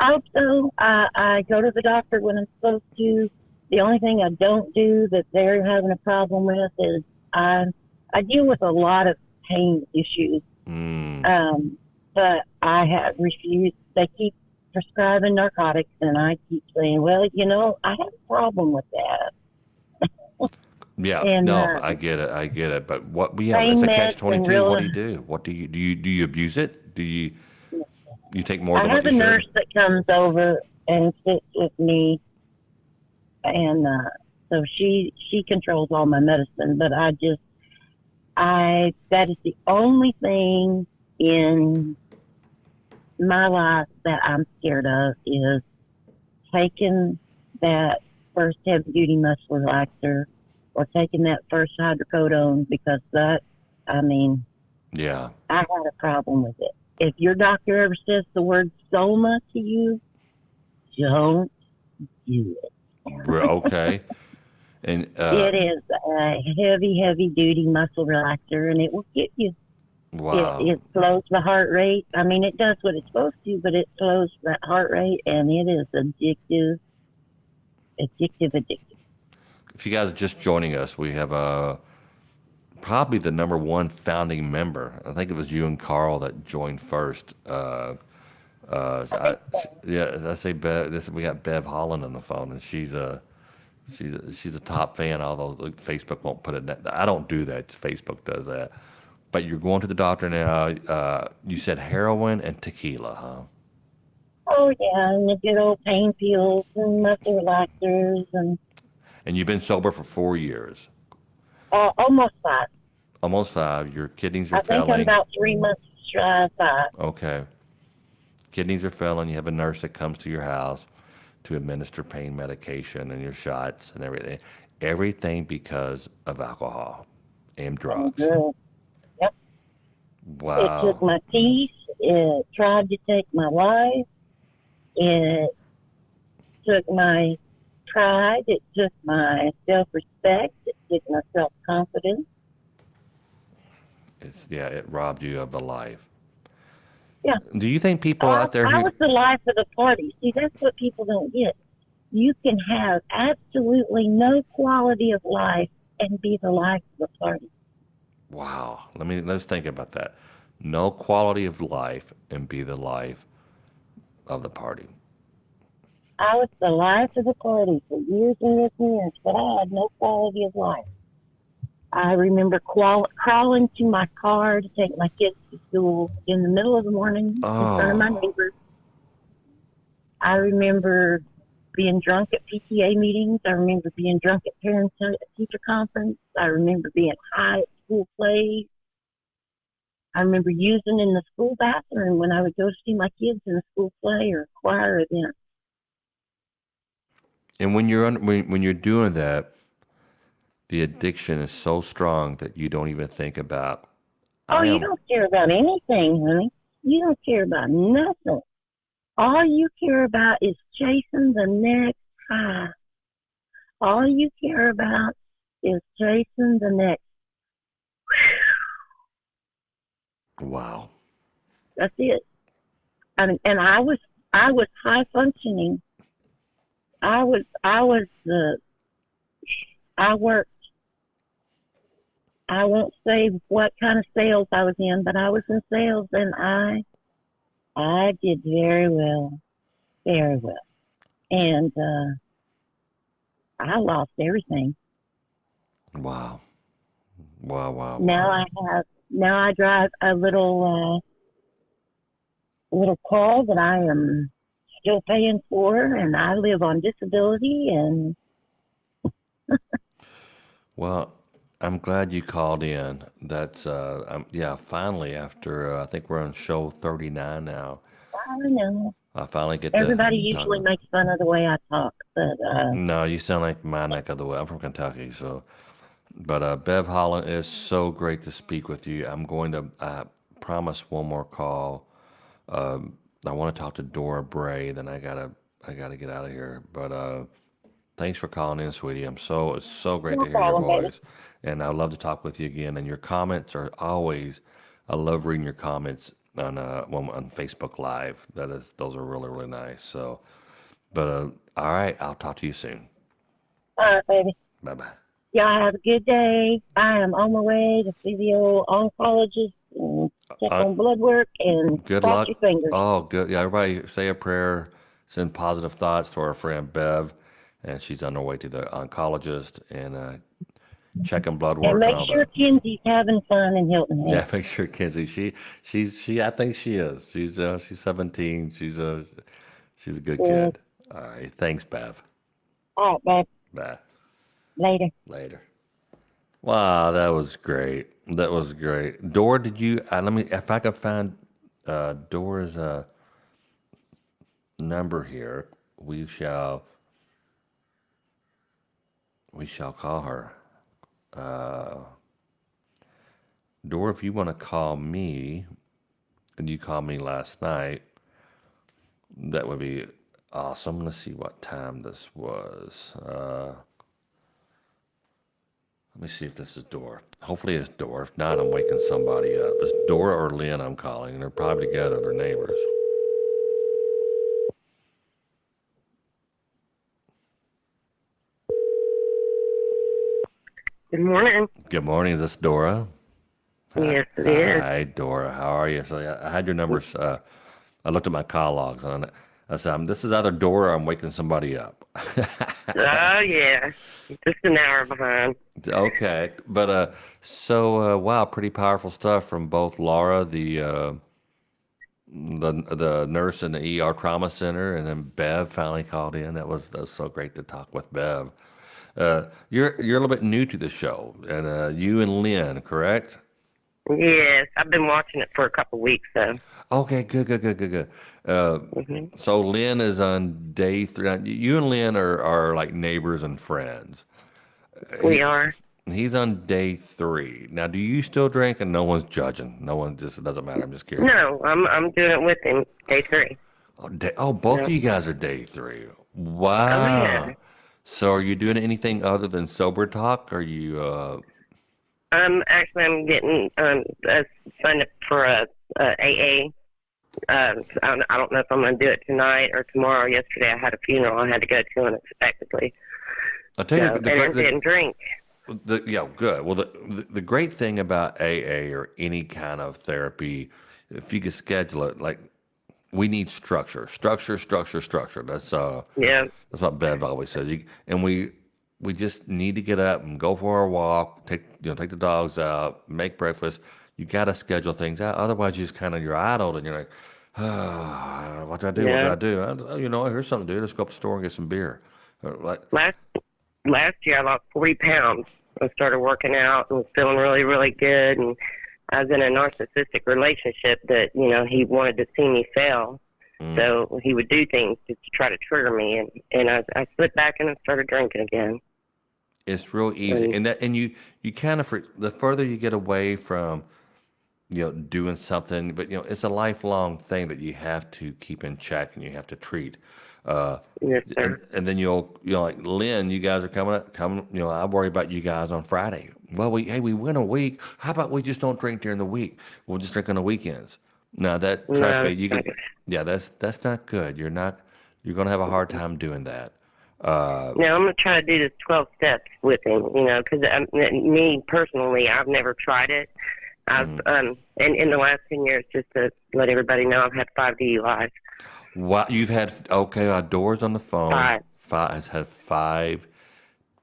I hope so. I go to the doctor when I'm supposed to. The only thing I don't do that they're having a problem with is I deal with a lot of pain issues. But I have refused. They keep prescribing narcotics, and I keep saying, well, I have a problem with that. Yeah, And, no, I get it. But what we have, pain it's a meds catch-22. and real- What do you do? What do you abuse it? Do you take more I than have what a you nurse should? that comes over and sits with me, and so she controls all my medicine. But I that is the only thing in my life that I'm scared of is taking that first heavy duty muscle relaxer or taking that first hydrocodone, because I mean, Yeah. I had a problem with it. If your doctor ever says the word soma to you, don't do it. Okay. And It is a heavy, heavy duty muscle relaxer, and it will get you. wow. It slows the heart rate. I mean, it does what it's supposed to, but it slows that heart rate, and it is addictive, addictive. If you guys are just joining us, we have probably the number one founding member. I think it was you and Carl that joined first. Yeah, I say Bev. We got Bev Holland on the phone, and she's a top fan. Although like, Facebook won't put it. I don't do that. Facebook does that. But you're going to the doctor now. You said heroin and tequila, huh? Oh yeah, and the good old pain pills and muscle relaxers and And you've been sober for 4 years, almost 5. almost 5. Your kidneys are I think I'm failing. about 3 months shy of 5. Okay, kidneys are failing. You have a nurse that comes to your house to administer pain medication and your shots and everything. Everything because of alcohol and drugs. Girl, yep. It took Wow. my peace. It tried to take my life. It took my pride. It took my self-respect. It took my self-confidence. It robbed you of a life. Yeah. Do you think people I, out there I who was the life of the party. See, that's what people don't get. You can have absolutely no quality of life and be the life of the party. wow, let's think about that. No quality of life and be the life of the party. I was the life of the party for years and years and years, but I had no quality of life. I remember crawling to my car to take my kids to school in the middle of the morning in front of my Oh, neighbors. I remember being drunk at PTA meetings. I remember being drunk at parent-teacher conference. I remember being high at school plays. I remember using in the school bathroom when I would go see my kids in a school play or choir event. and when you're doing that, the addiction is so strong that you don't even think about. Oh, I you am. don't care about anything, honey. You don't care about nothing. All you care about is chasing the next high. All you care about is chasing the next. Wow. That's it. And I was high functioning. I worked. I won't say what kind of sales I was in, but I was in sales, and I did very well, very well. And I lost everything. Wow. Wow. Wow. Now Wow. I drive a little car that I am still paying for, and I live on disability. And Well, I'm glad you called in. Yeah, finally, after I think we're on show 39 now, I don't know. I finally get to Everybody talk usually about. makes fun of the way I talk, but No, you sound like my neck of the woods. I'm from Kentucky, so. But Bev Holland, it's so great to speak with you. I'm going to promise one more call. I want to talk to Dora Bray, then I gotta get out of here. But thanks for calling in, sweetie. It's so great no to hear your problem, baby. voice, and I'd love to talk with you again. And your comments are always, I love reading your comments on Facebook Live. Those are really really nice. So, but all right, I'll talk to you soon. All right, baby. Bye bye. Y'all have a good day. I am on my way to see the old oncologist and check Uh, on blood work and Good cross your luck. fingers. Oh, good. Yeah, everybody say a prayer, send positive thoughts to our friend Bev, and she's on her way to the oncologist and checking blood And work and make all sure that. Kenzie's having fun in Hilton Head. Yeah, make sure Kenzie. I think she is. She's 17. She's a good Good. kid. All right. Thanks, Bev. All right, babe. Bye. Later. Later. Wow, that was great. That was great. Dora, did you? Let me, if I could find Dora's number here, we shall call her. Uh, Dora, if you want to call me, and you called me last night, that would be awesome. Let's see what time this was. Let me see if this is Dora. Hopefully it's Dora. If not, I'm waking somebody up. It's Dora or Lynn I'm calling. They're probably together. They're neighbors. Good morning. Good morning. Is this Dora? Yes, it is. Hi, Dora. How are you? So I had your numbers. I looked at my call logs and I said, this is either Dora or I'm waking somebody up. Oh, yeah. Just an hour behind. Okay. But wow, pretty powerful stuff from both Laura, the nurse in the ER trauma center, and then Bev finally called in. That was so great to talk with Bev. You're a little bit new to the show, and you and Lynn, correct? Yes, I've been watching it for a couple weeks, though. Okay, good. So Lynn is on day 3. Now, you and Lynn are like neighbors and friends. We are. He's on day 3. Now, do you still drink? And no one's judging. No one, just, it doesn't matter. I'm just curious. No, I'm doing it with him, day 3. Both Yeah. of you guys are day 3. Oh, Wow. yeah. So are you doing anything other than sober talk? Are you, I'm getting signed up for a AA. I don't know if I'm going to do it tonight or tomorrow. Yesterday I had a funeral I had to go to unexpectedly. I'll tell So, you, and I didn't drink. yeah, good. Well, the great thing about AA or any kind of therapy, if you could schedule it, like we need structure. That's Yeah. that's what Bev always says. And we just need to get up and go for a walk, take the dogs out, make breakfast. You got to schedule things out. Otherwise, you just kind of you're idled and you're like, what do I do? Yeah. What do I do? Here's something to do. Let's go up to the store and get some beer. Like, Last year I lost 40 pounds. I started working out and was feeling really, really good. And I was in a narcissistic relationship that, he wanted to see me fail. So he would do things just to try to trigger me. And I slipped back and I started drinking again. it's real easy, and you kind of the further you get away from doing something, but Yes, it's a lifelong thing that you have to keep in check and you have to treat. sir. And then you'll like Lynn, you guys are coming. I worry about you guys on Friday. Well, we win a week. How about we just don't drink during the week? We'll just drink on the weekends. Now that trust No, me, you can. Yeah, that's not good. You're gonna have a hard time doing that. Uh, Now I'm going to try to do this 12 steps with him, because me personally, I've never tried it. I've, and in the last 10 years, just to let everybody know, I've had 5 DUIs. Wow, you've had Doors on the phone. 5. Has had 5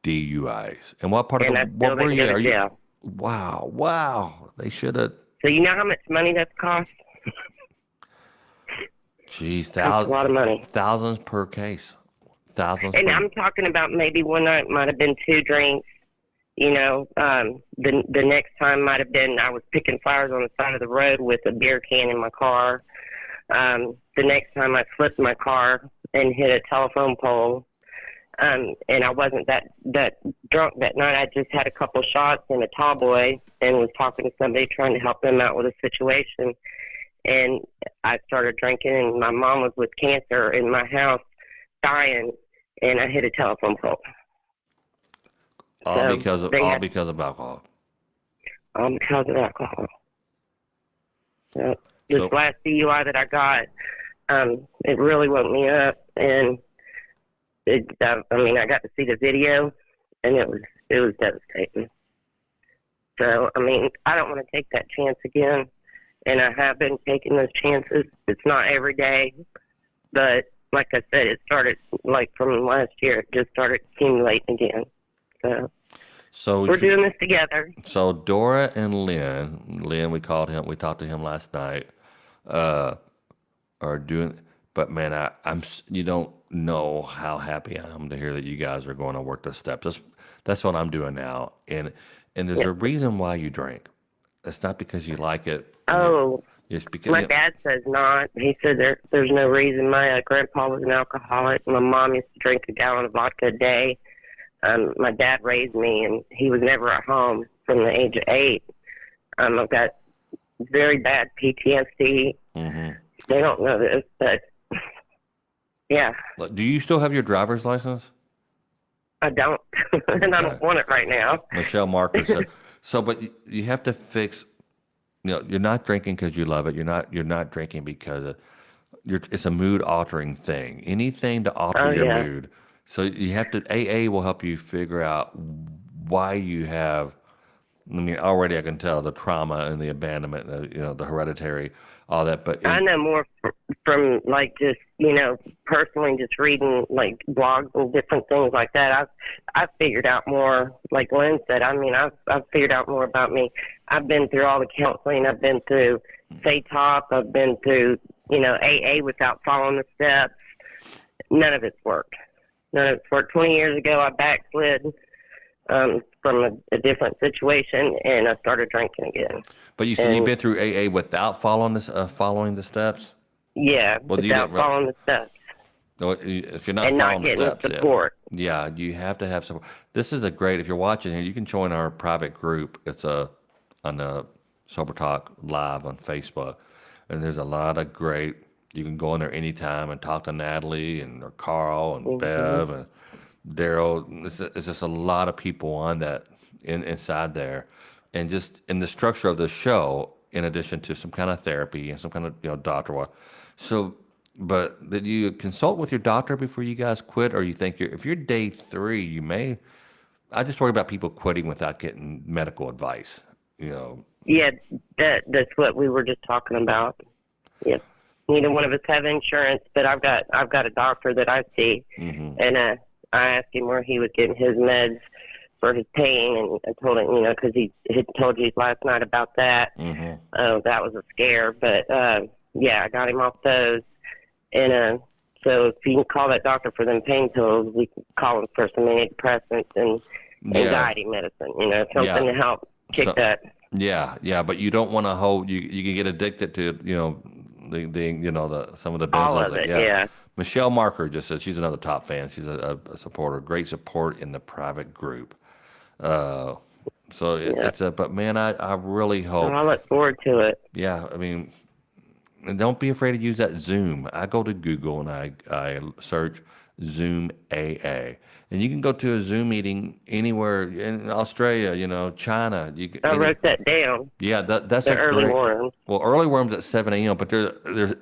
DUIs. And what part And I of still what were didn't you? go Are to you? jail. Wow. They should have. So you know how much money that's cost? Geez, That's a lot of money. thousands per case. Thousands. And per, I'm talking about maybe one night might have been 2 drinks. The next time might have been I was picking flowers on the side of the road with a beer can in my car. The next time I flipped my car and hit a telephone pole. And I wasn't that drunk that night. I just had a couple shots and a tall boy and was talking to somebody trying to help them out with a situation. And I started drinking, and my mom was with cancer in my house dying, and I hit a telephone pole. all So because of they had- because of alcohol. Because of alcohol. So this So- last DUI that I got, it really woke me up, and I got to see the video, and it was devastating. So, I don't want to take that chance again, and I have been taking those chances. It's not every day, but like I said, it started like from last year. It just started accumulating again. So we're doing this together. So Dora and Lynn, we talked to him last night. Are doing. But man, you don't know how happy I am to hear that you guys are going to work the steps. That's what I'm doing now. And there's Yeah. a reason why you drink. It's not because you like it. Oh, It's because my dad says not. He said there's no reason. My grandpa was an alcoholic. My mom used to drink a gallon of vodka a day. My dad raised me, and he was never at home from the age of 8. I've got very bad PTSD. hmm They don't know this, but yeah, Do you still have your driver's license? I don't, and I don't Okay. want it right now. Michelle Marker said. So, but you have to fix. You're not drinking because you love it. You're not drinking because it's a mood altering thing. Anything to alter Oh your yeah, mood. So you have to. AA will help you figure out why you have. I mean, already I can tell the trauma and the abandonment, the hereditary, all that. But I know more from like just personally just reading like blogs and different things like that. I've figured out more. Like Lynn said, I mean, I've figured out more about me. I've been through all the counseling. I've been through Top. I've been through AA without following the steps. None of it's worked. None of it's worked. 20 years ago, I backslid from a different situation, and I started drinking again. But you said you've been through AA without following the steps. Yeah, Well, you without didn't. following the steps No, if you're not and not following the getting steps, support. yeah, you have to have support. This is a great. If you're watching here, you can join our private group. It's on the Sober Talk Live on Facebook, and there's a lot of great. You can go in there anytime and talk to Natalie and or Carl and Bev and Daryl. It's just a lot of people on that inside there, and just in the structure of the show, in addition to some kind of therapy and some kind of doctor work. So, but did you consult with your doctor before you guys quit, or you think if you're day 3, you may? I just worry about people quitting without getting medical advice. Yeah, that's what we were just talking about. Yes, neither one of us have insurance, but I've got a doctor that I see, and I asked him where he was getting his meds for his pain, and I told him, because he had told you last night about that. That was a scare, but yeah, I got him off those, and so if you can call that doctor for them pain pills, we can call him for some antidepressants and anxiety medicine, something to help kick that. Yeah, but you don't want to hold. You can get addicted to the some of the All benzos. of it, yeah. Michelle Marker just said she's another top fan. She's a supporter, great support in the private group. So it's but man, I really hope. Well, I look forward to it. Yeah, I mean, and don't be afraid to use that Zoom. I go to Google and I search Zoom AA, and you can go to a Zoom meeting anywhere in Australia, China. I wrote that down. Yeah, that's The a early great. worms. Well, early worms at 7 a.m. But there's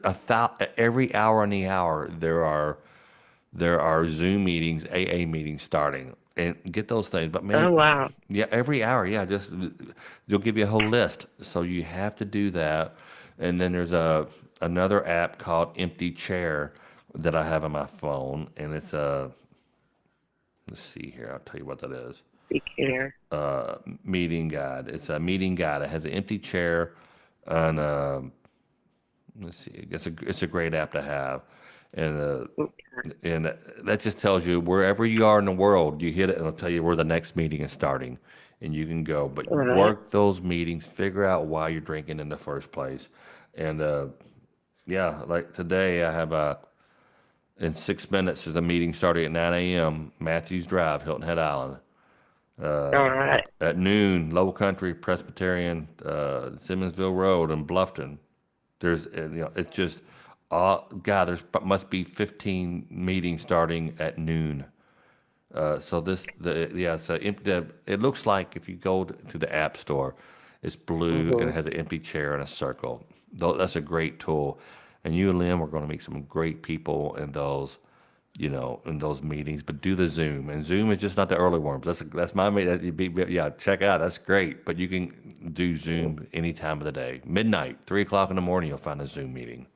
every hour in the hour there are Zoom meetings, AA meetings starting, and get those things. But man, Oh wow. yeah, every hour, yeah, just they'll give you a whole list. So you have to do that. And then there's another app called Empty Chair that I have on my phone, and it's let's see here, I'll tell you what that is. Be care. Meeting guide. It's a meeting guide. It has an empty chair, and let's see, it's a great app to have, and that just tells you wherever you are in the world, you hit it, and it'll tell you where the next meeting is starting, and you can go. But work those meetings, figure out why you're drinking in the first place, and yeah, like today I have in 6 minutes there's a meeting starting at 9 a.m. Matthews Drive, Hilton Head Island. All right. At noon, Low Country Presbyterian, Simmonsville Road in Bluffton. There's, it's just, God, must be 15 meetings starting at noon. So it looks like if you go to the App Store, it's blue and it has an empty chair and a circle. That's a great tool. And you and Lynn, we're going to meet some great people in those meetings, but do the Zoom. And Zoom is just not the early worms. That's my mate. Yeah, check out. That's great. But you can do Zoom any time of the day. Midnight, 3 o'clock in the morning, you'll find a Zoom meeting.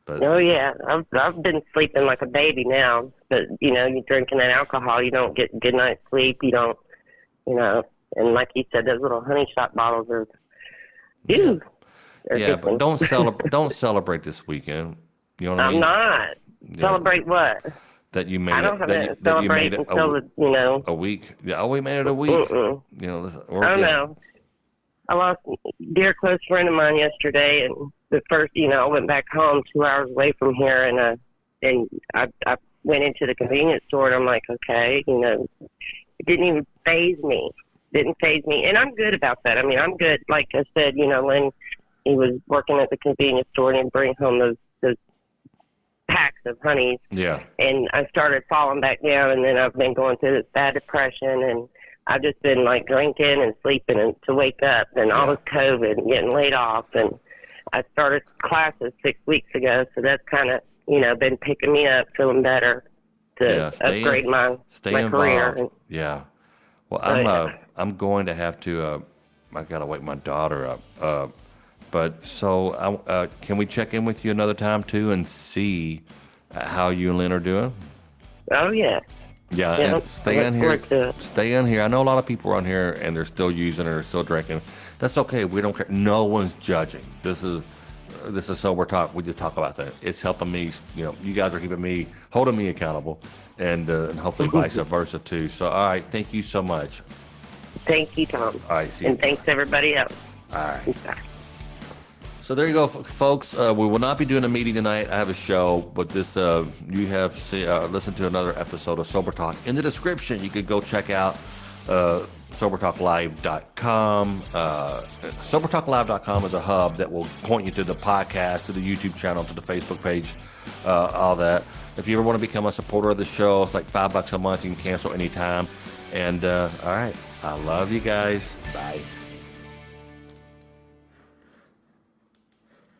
But Oh yeah, I've been sleeping like a baby now. But you're drinking that alcohol, you don't get good night's sleep. You don't, and like you said, those little honey shot bottles are, yeah, but don't celebrate this weekend. You know what I I'm mean? not. Yeah. Celebrate what? That you made I it. don't have That to you celebrate made it until the. a week. Yeah, oh, we made it a week. Mm-mm. You know, I don't know. I lost a dear close friend of mine yesterday, and the first, I went back home 2 hours away from here, and I went into the convenience store, and I'm like, okay, it didn't even faze me. Didn't faze me, and I'm good about that. I mean, I'm good. Like I said, Lynn, he was working at the convenience store, and he'd bring home those packs of honeys. Yeah. And I started falling back down, and then I've been going through this bad depression, and I've just been like drinking and sleeping and to wake up, and all this COVID and getting laid off. And I started classes 6 weeks ago, so that's kind of been picking me up, feeling better to upgrade my career. Involved. Yeah. Well, I'm going to have to. I gotta wake my daughter up. But so can we check in with you another time too and see how you and Lynn are doing? Oh yeah. Yeah, and stay in here. Stay in here. I know a lot of people are on here and they're still using it or still drinking. That's okay. We don't care. No one's judging. This is sober talk. We just talk about that. It's helping me. You guys are holding me accountable, and hopefully vice versa too. So, all right. Thank you so much. Thank you, Tom. All right. See you. And thanks everybody else. All right. Bye. So there you go, folks. We will not be doing a meeting tonight. I have a show, but this you have listened to another episode of Sober Talk. In the description, you could go check out SoberTalkLive.com. SoberTalkLive.com is a hub that will point you to the podcast, to the YouTube channel, to the Facebook page, all that. If you ever want to become a supporter of the show, it's like $5 a month. You can cancel anytime. And all right, I love you guys. Bye.